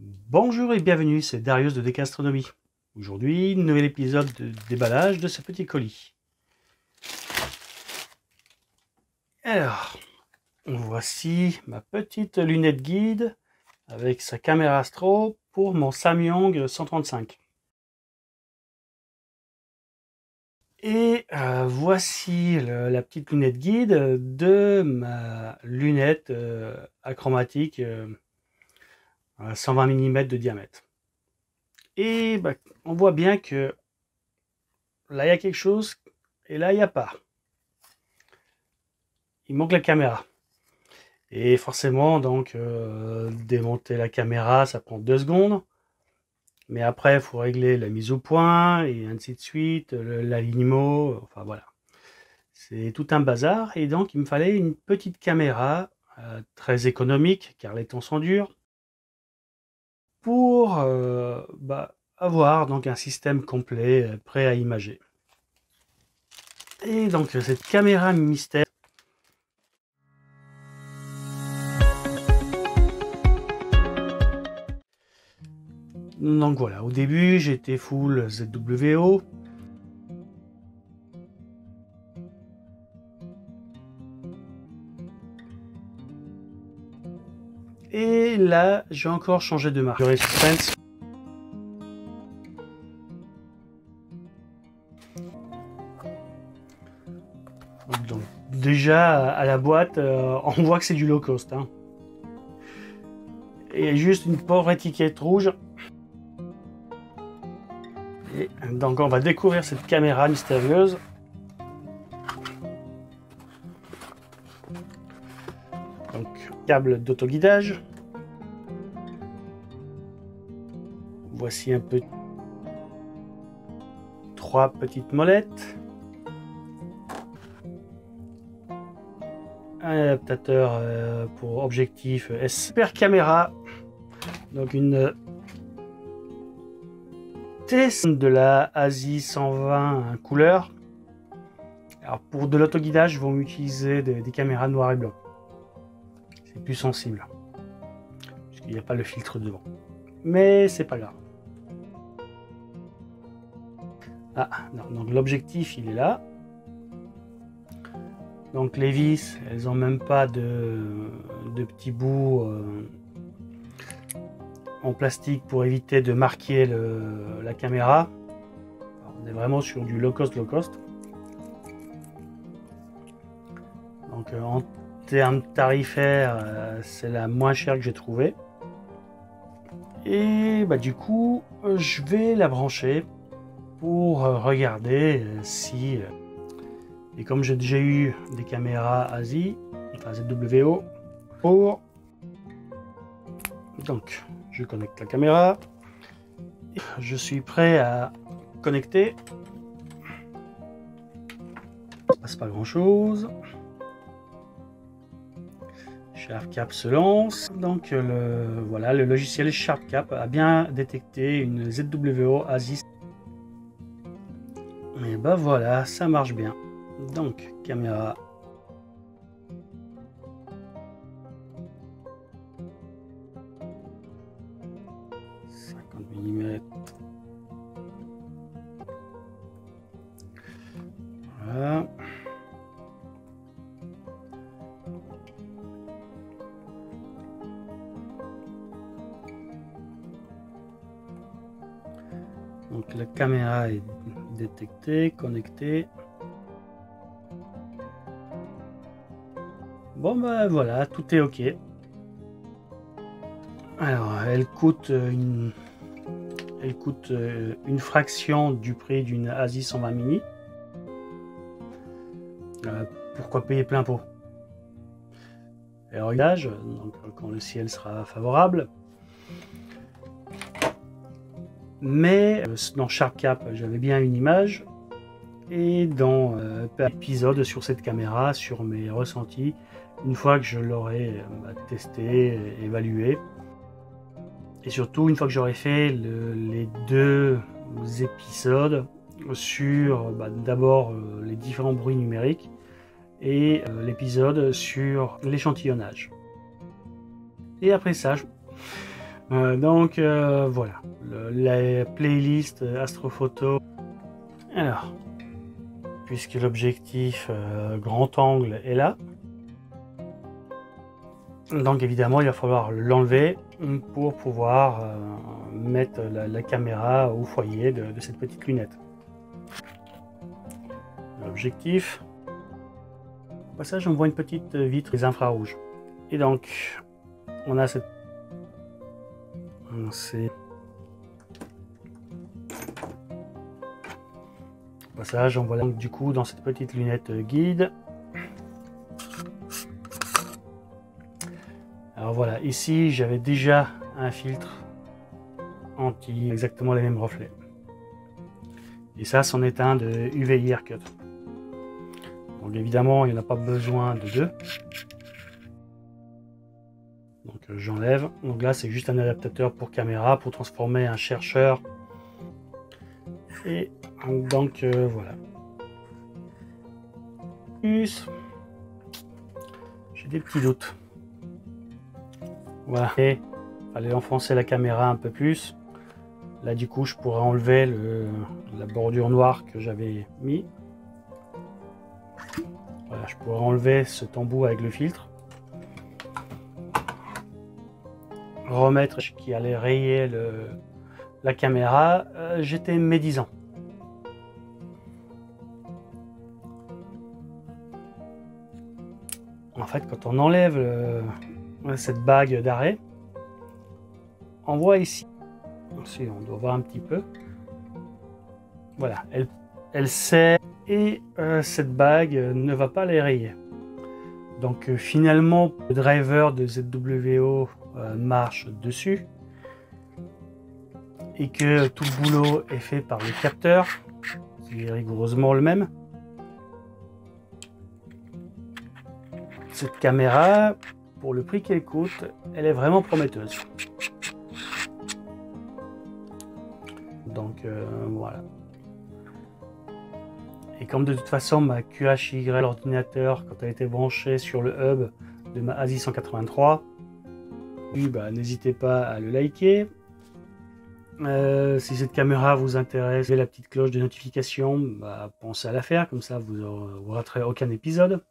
Bonjour et bienvenue, c'est Darius de Decastronomie. Aujourd'hui, nouvel épisode de déballage de ce petit colis. Alors, voici ma petite lunette guide avec sa caméra astro pour mon Samyang 135. Et voici la petite lunette guide de ma lunette achromatique 120 mm de diamètre. Et on voit bien que là il y a quelque chose et là il n'y a pas. Il manque la caméra. Et forcément, donc, démonter la caméra, ça prend 2 secondes. Mais après, il faut régler la mise au point et ainsi de suite, l'alignement, enfin voilà. C'est tout un bazar. Et donc, il me fallait une petite caméra très économique, car les temps sont durs, pour avoir donc un système complet prêt à imager. Et donc, cette caméra mystère, donc voilà, au début j'étais full ZWO. Et là j'ai encore changé de marque. Donc, déjà à la boîte, on voit que c'est du low cost. Hein. Et juste une pauvre étiquette rouge. Et donc on va découvrir cette caméra mystérieuse. Donc câble d'autoguidage. Voici un peu 3 petites molettes. Un adaptateur pour objectif S. Super caméra. Donc une test de la Asie 120 couleur. Alors pour de l'autoguidage, ils vont utiliser des caméras noir et blanc. C'est plus sensible. Puisqu'il n'y a pas le filtre devant. Mais c'est pas grave. Ah non, donc l'objectif il est là. Donc les vis, elles ont même pas de petits bouts en plastique pour éviter de marquer la caméra. Alors, on est vraiment sur du low cost. Donc en termes tarifaires, c'est la moins chère que j'ai trouvée. Et du coup, je vais la brancher pour regarder si... Et comme j'ai déjà eu des caméras Asie, enfin ZWO, donc je connecte la caméra. Je suis prêt à connecter. Il ne passe pas grand chose. SharpCap se lance. Donc le logiciel SharpCap a bien détecté une ZWO Asie. Et voilà, ça marche bien. Donc caméra. Mm. Voilà. Donc la caméra est détectée, connectée. Bon voilà, tout est ok. Alors elle coûte une fraction du prix d'une Asie 120 mini. Pourquoi payer plein pot? Et regarde, donc quand le ciel sera favorable. Mais dans SharpCap, j'avais bien une image. Et dans épisode sur cette caméra, sur mes ressentis, une fois que je l'aurai testé, évalué. Et surtout, une fois que j'aurai fait les 2 épisodes sur d'abord les différents bruits numériques et l'épisode sur l'échantillonnage. Et après ça, Voilà, la playlist astrophoto. Alors, puisque l'objectif grand angle est là, donc évidemment il va falloir l'enlever pour pouvoir mettre la caméra au foyer de cette petite lunette. L'objectif, au passage on voit une petite vitre des infrarouges. Et donc on a cette... Au passage on voit donc du coup dans cette petite lunette guide. Alors voilà, ici j'avais déjà un filtre anti exactement les mêmes reflets. Et ça, c'en est un de UV Haircut. Donc évidemment, il n'y en a pas besoin de deux. Donc j'enlève. Donc là, c'est juste un adaptateur pour caméra, pour transformer un chercheur. Et donc voilà. J'ai des petits doutes. Voilà. Et il fallait enfoncer la caméra un peu plus. Là du coup je pourrais enlever la bordure noire que j'avais mis. Voilà, je pourrais enlever ce embout avec le filtre. Remettre ce qui allait rayer la caméra. J'étais médisant. En fait quand on enlève cette bague d'arrêt, on voit ici, on doit voir un petit peu, voilà, elle sert et cette bague ne va pas les rayer. Donc finalement le driver de ZWO marche dessus et que tout le boulot est fait par le capteur qui est rigoureusement le même. Cette caméra, pour le prix qu'elle coûte, elle est vraiment prometteuse. Donc voilà. Et comme de toute façon ma QHY, l'ordinateur, quand elle était branchée sur le hub de ma ASI 183, n'hésitez pas à le liker. Si cette caméra vous intéresse, la petite cloche de notification, pensez à la faire, comme ça vous ne raterez aucun épisode.